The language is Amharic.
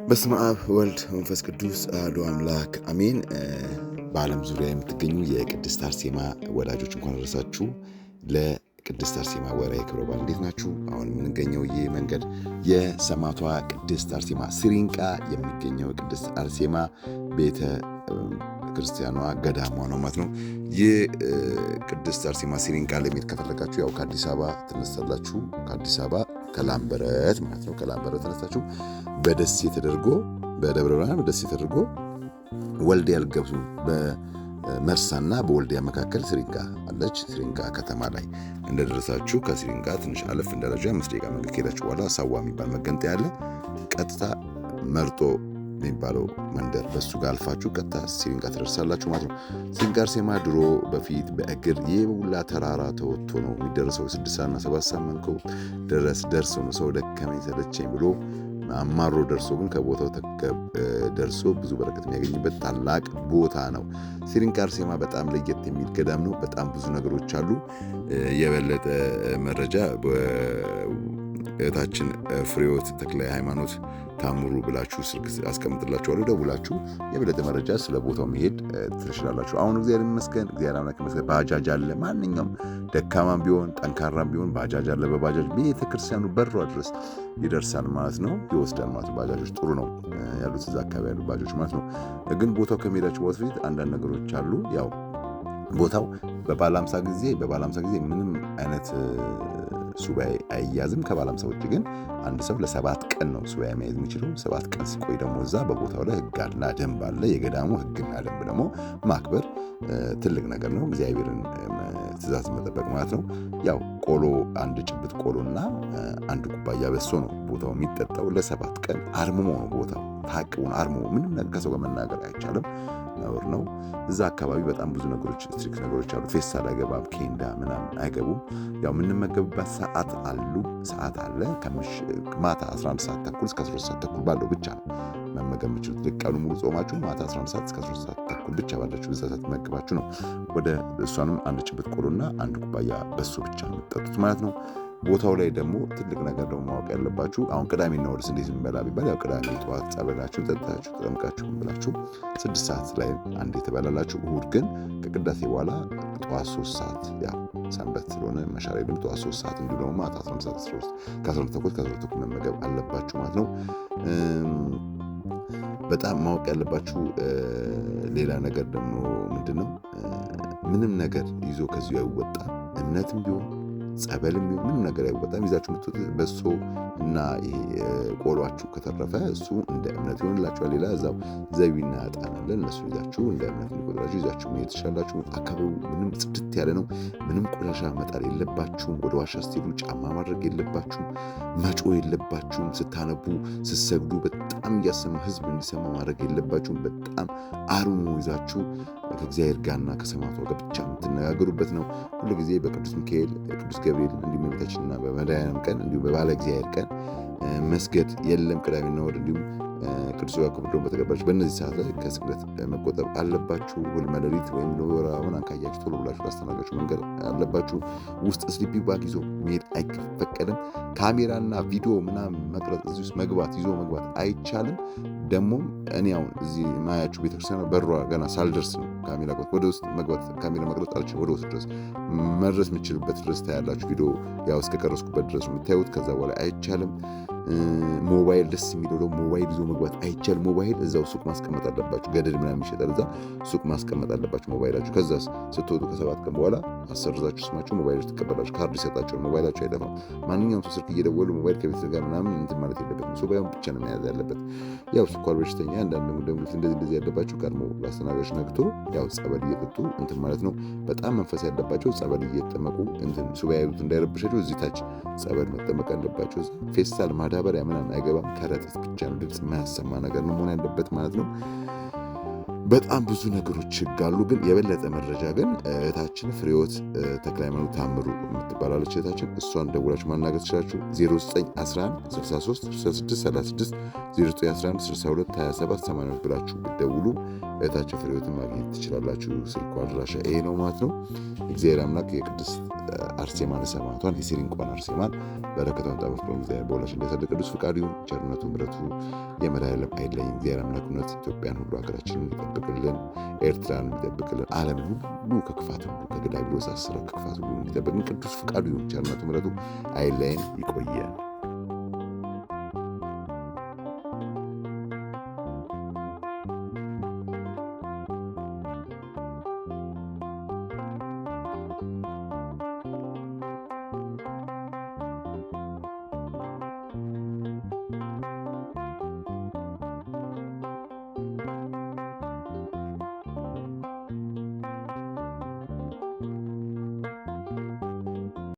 በስመ አብ ወልድ መንፈስ ቅዱስ አሐዱ አምላክ አሜን። በዓለም ዙሪያ የምትገኙ የቅድስት አርሴማ ወዳጆች እንኳን አደረሳችሁ ለቅድስት አርሴማ ወርኃዊ ክብረ በዓል። እንዴት ናችሁ? አሁን የምንገኘው ይህ መንገድ የሰማዕቷ ቅድስት አርሴማ ሲሪንቃ የሚገኘው ቅድስት አርሴማ ቤተ ክርስቲያኗ ገዳሟ ነው ማለት ነው። ይህ ቅድስት አርሴማ ሲሪንቃ ለመሄድ ከፈለጋችሁ ያው ከአዲስ አበባ ትነሳላችሁ። ከአዲስ አበባ ከላምበረት ማለት ነው። ከላምበረት ተነስታችሁ በደሴ ተደርጎ በደብረ ብርሃን በደሴ ተደርጎ ወልዲያ ልትገቡ በመርሳና በወልዲያ መካከል ሲሪንቃ አለች። ሲሪንቃ ከተማ ላይ እንደደረሳችሁ ከሲሪንቃ ትንሽ አለፍ እንዳለጃ 5 ደቂቃ መንገድ ከሄዳችሁ በኋላ ሳዋ የሚባል መገንጠያ አለ። ቀጥታ መርጦ የሚባለው መንደር በሱ ጋር አልፋችሁ ቀጥታ ሲሪንቃ ትደርሳላችሁ ማለት ነው። ሲሪንቃ አርሴማ ድሮ በፊት በእግር የውላ ተራራ ተወጥቶ ነው የሚደረሰው። 6 ሰዓትና 7 ሰዓት መንከው ደርሶ ነው ሰው ደከመኝ ሰለቸኝ ብሎ አማሮ ደርሶ ግን ከቦታው ደርሶ ብዙ በረከት የሚያገኝበት ታላቅ ቦታ ነው። ሲሪንቃ አርሴማ በጣም ለየት የሚል ገዳም ነው። በጣም ብዙ ነገሮች አሉ። የበለጠ መረጃ እህታችን ፍሬሕይወት ተክለ ሃይማኖት ታምሩ ብላችሁ ስልክ አስቀምጥላችኋለሁ። ደውላችሁ የበለጠ መረጃ ስለ ቦታው መሄድ ትችላላችሁ። አሁን እግዚአብሔር ይመስገን፣ እግዚአብሔር አምላክ ይመስገን። ባጃጅ አለ። ማንኛውም ደካማም ቢሆን ጠንካራም ቢሆን ባጃጅ አለ። በባጃጅ ቤተክርስቲያኑ በሯ ድረስ ይደርሳል ማለት ነው። ይወስዳል ማለት ነው። ባጃጆች ጥሩ ነው ያሉት እዛ አካባቢ ያሉ ባጃጆች ማለት ነው። ግን ቦታው ከመሄዳችሁ በፊት አንዳንድ ነገሮች አሉ። ያው ቦታው በበዓለ ሃምሳ ጊዜ ምንም አይነት ሱባኤ አይያዝም። ከበዓለ ሃምሳ ውጭ ግን አንድ ሰው ለ7 ቀን ነው ሱባኤ መያዝ የሚችለው። 7 ቀን ሲቆይ ደግሞ እዛ በቦታው ላይ ሕግና ደንብ አለ። የገዳሙ ሕግና ደንብ ደግሞ ማክበር ትልቅ ነገር ነው። እግዚአብሔርን ትእዛዝ መጠበቅ ማለት ነው። ያው ቆሎ፣ አንድ ጭብጥ ቆሎና አንድ ኩባያ በሶ ነው ቦታው የሚጠጣው። ለ7 ቀን አርምሞ ነው ቦታው ታቅቦን አርምሞ። ምንም ነገር ከሰው ጋር መናገር አይቻልም፣ ነውር ነው። እዛ አካባቢ በጣም ብዙ ነገሮች ስትሪክት ነገሮች አሉ። ፌስታል አይገባም፣ ኬንዳ ምናምን አይገቡም። ያው የምንመገብበት ሰዓት አለ። ማታ 11 ሰዓት ተኩል እስከ 12 ሰዓት ተኩል ባለው ብቻ ነው መመገብ የምችሉት። ቀኑ ሙሉ ጾማችሁ ማታ 11 ሰዓት እስከ 12 ሰዓት ተኩል ብቻ ባላችሁ በዛ ሰዓት መግባችሁ ነው ወደ እሷንም አንድ ጭብጥ ቆሎና አንድ ኩባያ በሶ ብቻ ነው የምትጠጡት ማለት ነው። ቦታው ላይ ደግሞ ትልቅ ነገር ደግሞ ማወቅ ያለባችሁ አሁን ቅዳሜና እሑድ እንዴት እንበላ ቢባል ያው ቅዳሜ ጠዋት ጸበላችሁ ጠጥታችሁ ተጠምቃችሁ ብላችሁ 6 ሰዓት ላይ አንዴ ትበላላችሁ። እሑድ ግን ከቅዳሴ በኋላ ጠዋት 3 ሰዓት ያው ሰንበት ስለሆነ መሻሪያ ግን ጠዋት 3 ሰዓት እንዲሁ ደግሞ ማታ 11 ሰዓት 13 ከ12 ተኩል ከ12 ተኩል መመገብ አለባችሁ ማለት ነው። በጣም ማወቅ ያለባችሁ ሌላ ነገር ደግሞ ምንድነው፣ ምንም ነገር ይዞ ከዚሁ አይወጣም። እምነትም ቢሆን ጸበልም ቢሆን ምንም ነገር አይወጣም። ይዛችሁ የምትወጡት በሶ እና ቆሏችሁ ከተረፈ እሱ እንደ እምነት ይሆንላችኋል። ሌላ እዛው ዘቢና ዕጣን አለ። እነሱ ይዛችሁ እንደ እምነት የሚቆጥራችሁ ይዛችሁ መሄድ ትችላላችሁ። አካባቢው ምንም ጽድት ያለ ነው። ምንም ቆሻሻ መጣል የለባችሁም። ወደ ዋሻ ስትሄዱ ጫማ ማድረግ የለባችሁም። መጮህ የለባችሁም። ስታነቡ ስትሰግዱ በጣም እያሰማ ህዝብ እንዲሰማ ማድረግ የለባችሁም። በጣም አርሞ ይዛችሁ ከእግዚአብሔር ጋርና ከሰማዕቷ ጋር ብቻ የምትነጋገሩበት ነው። ሁሉ ጊዜ በቅዱስ ሚካኤል፣ ቅዱስ ገብርኤል እንዲሁም በቤታችንና በመድኃኔዓለም ቀን እንዲሁም በባለ እግዚአብሔር ቀን መስገድ የለም። ቅዳሜና እሑድ እንዲሁም ቅዱስ ያዕቆብ ደግሞ በተገባችሁ በእነዚህ ሰዓት ላይ ከስግደት መቆጠብ አለባችሁ። ህልመ ሌሊት ወይም ለወራውን አንካያችሁ ቶሎ ብላችሁ ላስተናጋችሁ መንገድ አለባችሁ። ውስጥ ስሊፒንግ ባግ ይዞ መሄድ አይፈቀድም። ካሜራና ቪዲዮ ምናምን መቅረጽ እዚህ ውስጥ ይዞ መግባት አይቻልም። ደግሞም እኔ አሁን እዚህ ማያችሁ ቤተክርስቲያን በሯ ገና ሳልደርስ ነው ካሜራ ወደ ውስጥ መግባት ካሜራ መቅረጽ አልችልም። ወደ ውስጥ ድረስ መድረስ የምችልበት ድረስ ታያላችሁ። ቪዲዮ ያው እስከቀረስኩበት ድረስ የምታዩት፣ ከዛ በኋላ አይቻልም። ሞባይል ደስ የሚለው ደግሞ ሞባይል ይዞ መግባት አይቻልም። ሞባይል እዛው ሱቅ ማስቀመጥ አለባችሁ። ገደል ምናምን ይሸጣል፣ እዛ ሱቅ ማስቀመጥ አለባችሁ ሞባይላችሁ። ከዛ ስትወጡ ከ7 ቀን በኋላ አሰርዛችሁ ስማችሁ ሞባይላችሁ ትቀበላችሁ። ካርድ ይሰጣችኋል። ሞባይላችሁ አይጠፋም። ማንኛውም ሰው ስልክ እየደወሉ ሞባይል ከቤተሰብ ጋር ምናምን እንትን ማለት የለበትም። ሱቅ ብቻ ነው መያዝ ያለበት። ያው ስኳር በሽተኛ አንዳንድ ደግሞ እንደዚህ ያለባችሁ ቀድሞ ለአስተናጋጅ ነግቶ ያው ጸበል እየጠጡ እንትን ማለት ነው። በጣም መንፈስ ያለባቸው ጸበል እየተጠመቁ እንትን ሱባኤ ያሉት እንዳይረብሻቸው እዚህ ታች ጸበል መጠመቅ አለባቸው። ፌስታል ማዳበሪያ ምናምን አይገባም። ከረጢት ብቻ ነው፣ ድምፅ የማያሰማ ነገር ነው መሆን ያለበት ማለት ነው። በጣም ብዙ ነገሮች ይጋሉ። ግን የበለጠ መረጃ ግን እህታችን ፍሬህይወት ተክለሃይማኖት ታምሩ የምትባላለች እህታችን፣ እሷን ደውላችሁ ማናገር ትችላችሁ። 0911 63 66 36 0911 62 27 80 ብላችሁ ብትደውሉ እህታችን ፍሬህይወትን ማግኘት ትችላላችሁ። ስልኳ አድራሻ ይሄ ነው ማለት ነው። እግዚአብሔር አምላክ የቅድስት አርሴማን ሰማዕቷን የሲሪንቋን አርሴማን በረከቷን ጠበቅ በሁላችን እንደሰደ ቅዱስ ፍቃዱ ይሁን። ቸርነቱ ምሕረቱ የመድኃኔዓለም አይለየን። እግዚአብሔር አምላክ እውነት ኢትዮጵያን ሁሉ ሀገራችንን ይጠብቅልን፣ ኤርትራን ይጠብቅልን፣ ዓለምን ሁሉ ከክፋት ሁሉ ከዲያብሎስ አስራት ከክፋት ሁሉ እንዲጠብቅልን ቅዱስ ፍቃዱ ይሁን። ቸርነቱ ምሕረቱ አይለየን። ይቆየን።